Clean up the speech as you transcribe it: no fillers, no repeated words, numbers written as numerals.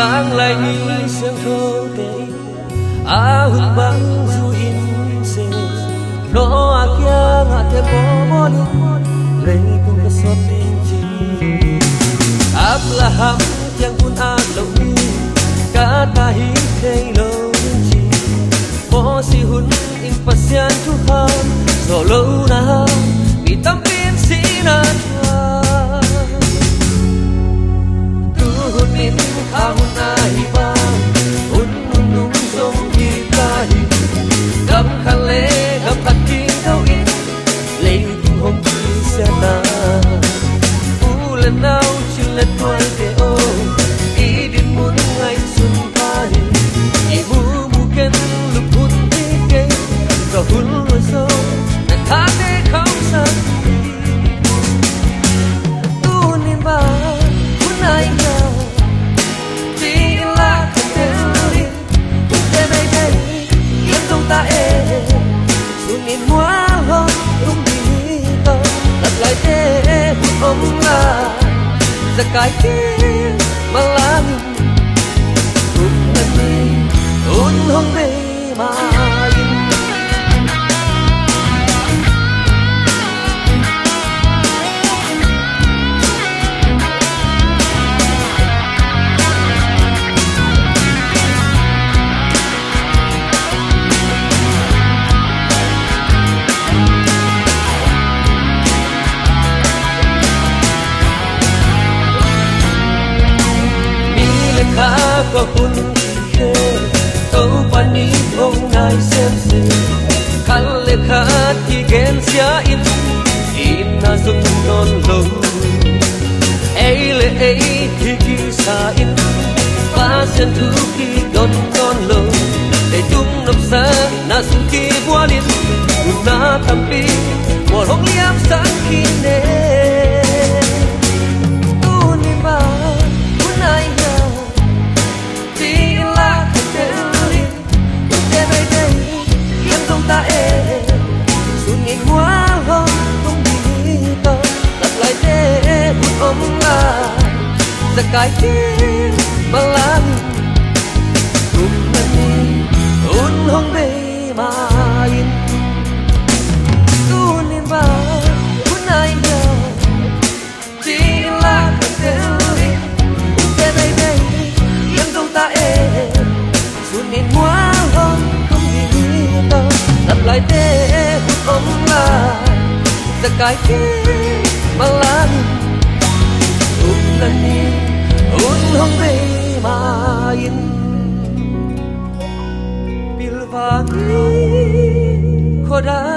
sang lại xem thô tệ hưng bang du in se nó kia ngã thêm bó đi lấy cùng cái xót tình chi Abraham tiếng quân lâu đi cả ta hi đây lâu chi có si hun in pasian tu han so lâu na bị tâm pin si na in kahun ahi ba un nung song hi kahi gam khale gam khati thau in lei tu hom chi se na u le nau chi le toy te o i din mun ngai sun pahi i mu ken lu put ti ke so hun so na tha te khau sa tu nin ba hun ai ka ta e sunin mua ho tung đi to đặt lại thế ông là giặc cái kia mà làm cùng anh đi ôn hông đi mà có hun khe tàu pani hong nai xem se khăn lệ khát thì ghen xia in na dung non lâu ấy lệ ấy thì kỳ sa in ba sen thu khi don lâu để chung nộp sa na sung kỳ bua liên na tham pi một hong liam sáng khi nè tu ni ba hun ai ta e sunin mua ho tung đi to đặt lại thế ông là giặc cái kia mà làm cùng anh đi ôn hông đây mà in tu nên ba muốn ai nhờ chỉ là cần thế thế đây đây em không ta e sunin mua ho đặt lại thế ông là giặc cái kia mà làm cùng lần đi ôn hông đây mà in bil vàng khó đã